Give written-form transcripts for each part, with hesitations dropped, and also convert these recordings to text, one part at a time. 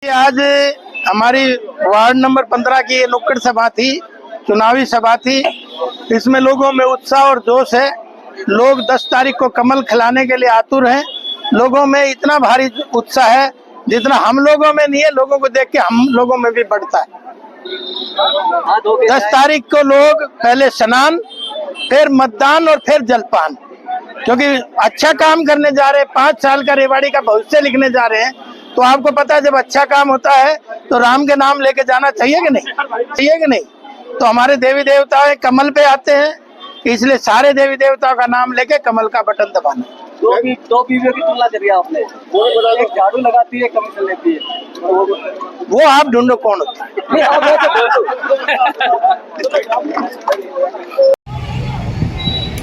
आज हमारी ward number 15 की ये नुक्कड़ सभा थी, चुनावी सभा थी। इसमें लोगों में उत्साह और जोश है। लोग 10 तारीख को कमल खिलाने के लिए आतुर हैं। लोगों में इतना भारी उत्साह है जितना हम लोगों में नहीं है, लोगों को देख के हम लोगों में भी बढ़ता है। 10 तारीख को लोग पहले स्नान, फिर मतदान और फिर जलपान, क्योंकि अच्छा काम करने जा रहे हैं। 5 साल का रेवाड़ी का भविष्य लिखने जा रहे हैं। तो आपको पता है, जब अच्छा काम होता है तो राम के नाम लेके जाना चाहिए कि नहीं, चाहिए कि नहीं। तो हमारे देवी देवता कमल पे आते हैं, इसलिए सारे देवी देवताओं का नाम लेके कमल का बटन दबाना। दो बीवियों की तुलना करिए आपने, एक झाड़ू लगाती है, कमीशन लेती है। वो आप ढूंढो कौन होता है।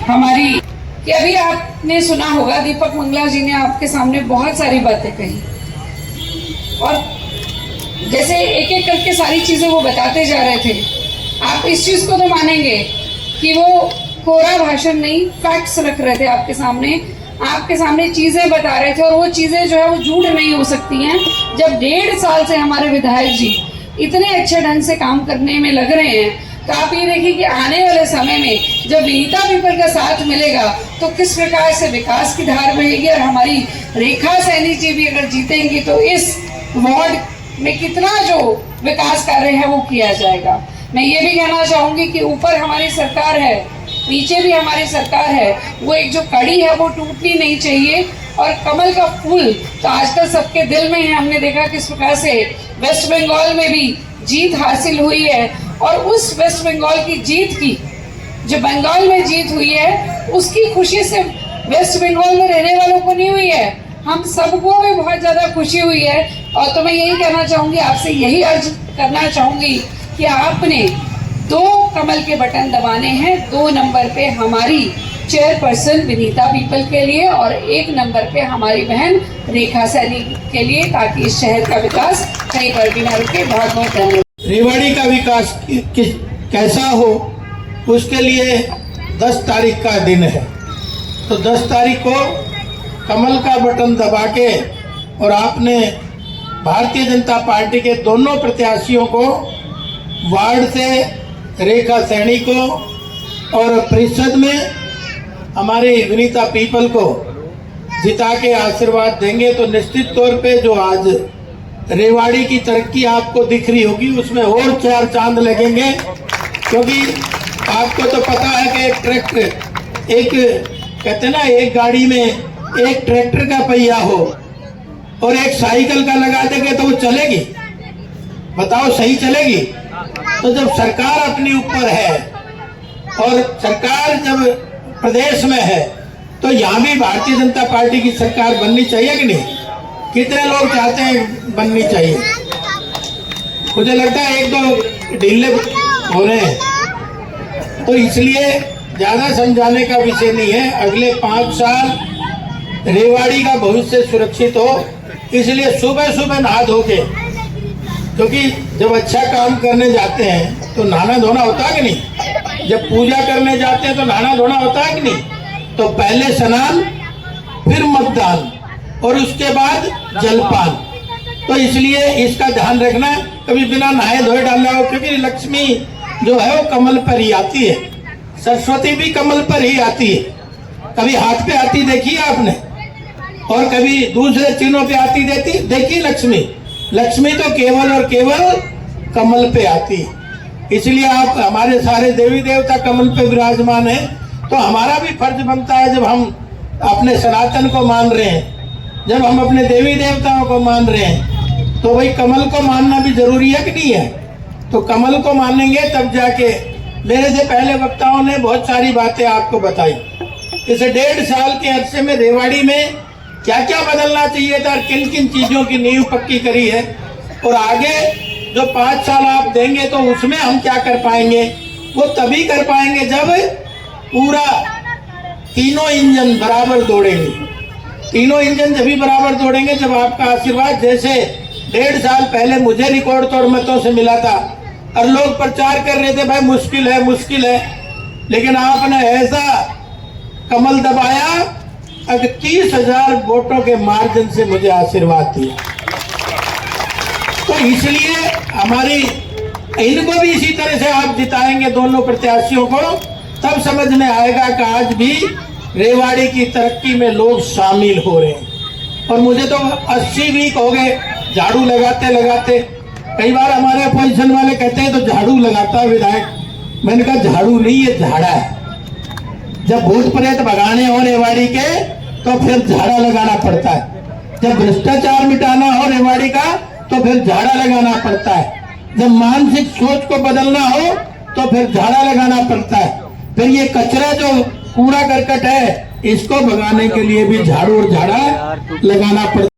हमारी कि अभी आपने सुना होगा, दीपक मंगला जी ने आपके सामने बहुत सारी बातें कही और जैसे एक एक करके सारी चीजें वो बताते जा रहे थे। आप इस चीज को तो मानेंगे कि वो कोरा भाषण नहीं, फैक्ट्स रख रहे थे आपके सामने चीजें बता रहे थे। और वो चीजें जो है वो झूठ नहीं हो सकती हैं। जब 1.5 साल से हमारे विधायक जी इतने अच्छे ढंग से काम करने में लग रहे हैं, तो आप ये देखिए कि आने वाले समय में जब विनीता पीपल का साथ मिलेगा तो किस प्रकार से विकास की धार बहेगी। और हमारी रेखा सैनी जी भी अगर जीतेंगी तो इस वार्ड में कितना जो विकास कार्य है वो किया जाएगा। मैं ये भी कहना चाहूंगी कि ऊपर हमारी सरकार है, नीचे भी हमारी सरकार है, वो एक जो कड़ी है वो टूटनी नहीं चाहिए। और कमल का फूल तो आजकल सबके दिल में है। हमने देखा किस प्रकार से वेस्ट बंगाल में भी जीत हासिल हुई है। और उस वेस्ट बंगाल की जीत की, जो बंगाल में जीत हुई है, उसकी खुशी से वेस्ट बंगाल में रहने वालों को नहीं हुई है, हम सबको भी बहुत ज्यादा खुशी हुई है। और तो मैं यही कहना चाहूंगी, आपसे यही अर्ज करना चाहूंगी कि आपने 2 कमल के बटन दबाने हैं। 2 नंबर पे हमारी चेयरपर्सन विनीता पीपल के लिए और 1 नंबर पे हमारी बहन रेखा सैनी के लिए, ताकि इस शहर का विकास कहीं पर भी न रुके। बहुत बहुत धन्यवाद। रेवाड़ी का विकास कैसा हो, उसके लिए 10 तारीख का दिन है। तो 10 तारीख को कमल का बटन दबा के और आपने भारतीय जनता पार्टी के दोनों प्रत्याशियों को, वार्ड से रेखा सैनी को और परिषद में हमारे विनीता पीपल को जिता के आशीर्वाद देंगे तो निश्चित तौर पे जो आज रेवाड़ी की तरक्की आपको दिख रही होगी, उसमें और 4 चांद लगेंगे। क्योंकि आपको तो पता है कि एक कहते ना, एक गाड़ी में एक ट्रैक्टर का पहिया हो और एक साइकिल का लगा देंगे तो वो चलेगी? बताओ, सही चलेगी? तो जब सरकार अपने ऊपर है और सरकार जब प्रदेश में है, तो यहाँ भी भारतीय जनता पार्टी की सरकार बननी चाहिए कि नहीं? कितने लोग चाहते हैं बननी चाहिए? मुझे लगता है 1-2 ढीले हो रहे हैं। तो इसलिए ज्यादा समझाने का विषय नहीं है। अगले 5 साल रेवाड़ी का भविष्य सुरक्षित हो, इसलिए सुबह सुबह नहा धो के, क्योंकि जब अच्छा काम करने जाते हैं तो नहाना धोना होता है कि नहीं? जब पूजा करने जाते हैं तो नहाना धोना होता है कि नहीं? तो पहले स्नान, फिर मतदान और उसके बाद जलपान। तो इसलिए इसका ध्यान रखना, कभी बिना नहाए धोए डालना हो, क्योंकि लक्ष्मी जो है वो कमल पर ही आती है, सरस्वती भी कमल पर ही आती है। कभी हाथ पे आती देखी आपने, और कभी दूसरे चिन्हों पे आती देखी लक्ष्मी? लक्ष्मी तो केवल और केवल कमल पे आती है। इसलिए आप, हमारे सारे देवी देवता कमल पे विराजमान है, तो हमारा भी फर्ज बनता है, जब हम अपने सनातन को मान रहे हैं, जब हम अपने देवी देवताओं को मान रहे हैं, तो वही कमल को मानना भी जरूरी है कि नहीं है? तो कमल को मानेंगे तब जाके। मेरे से पहले वक्ताओं ने बहुत सारी बातें आपको बताई। इस 1.5 साल के अरसे में रेवाड़ी में क्या क्या बदलना चाहिए था, किन किन चीजों की नींव पक्की करी है, और आगे जो 5 साल आप देंगे तो उसमें हम क्या कर पाएंगे? वो तभी कर पाएंगे जब पूरा तीनों इंजन बराबर दौड़ेंगे। तीनों इंजन जब बराबर दौड़ेंगे जब आपका आशीर्वाद, जैसे 1.5 साल पहले मुझे रिकॉर्ड तोड़ मतों से मिला था और लोग प्रचार कर रहे थे भाई मुश्किल है, मुश्किल है, लेकिन आपने ऐसा कमल दबाया, 31,000 वोटों के मार्जिन से मुझे आशीर्वाद दिया। इसलिए हमारी इनको भी इसी तरह से आप जिताएंगे दोनों प्रत्याशियों को, तब समझ में आएगा कि आज भी रेवाड़ी की तरक्की में लोग शामिल हो रहे हैं। और मुझे तो 80 वीक हो गए झाड़ू लगाते लगाते। कई बार हमारे अपोजिशन वाले कहते हैं तो झाड़ू लगाता है विधायक। मैंने कहा झाड़ू नहीं, ये झाड़ा है। जब भूत प्रेत भगाने हो रेवाड़ी के तो फिर झाड़ा लगाना पड़ता है। जब भ्रष्टाचार मिटाना हो रेवाड़ी का तो फिर झाड़ा लगाना पड़ता है। जब मानसिक सोच को बदलना हो तो फिर झाड़ा लगाना पड़ता है। फिर ये कचरा जो कूड़ा करकट है इसको भगाने के लिए भी झाड़ू और झाड़ा लगाना पड़ता है।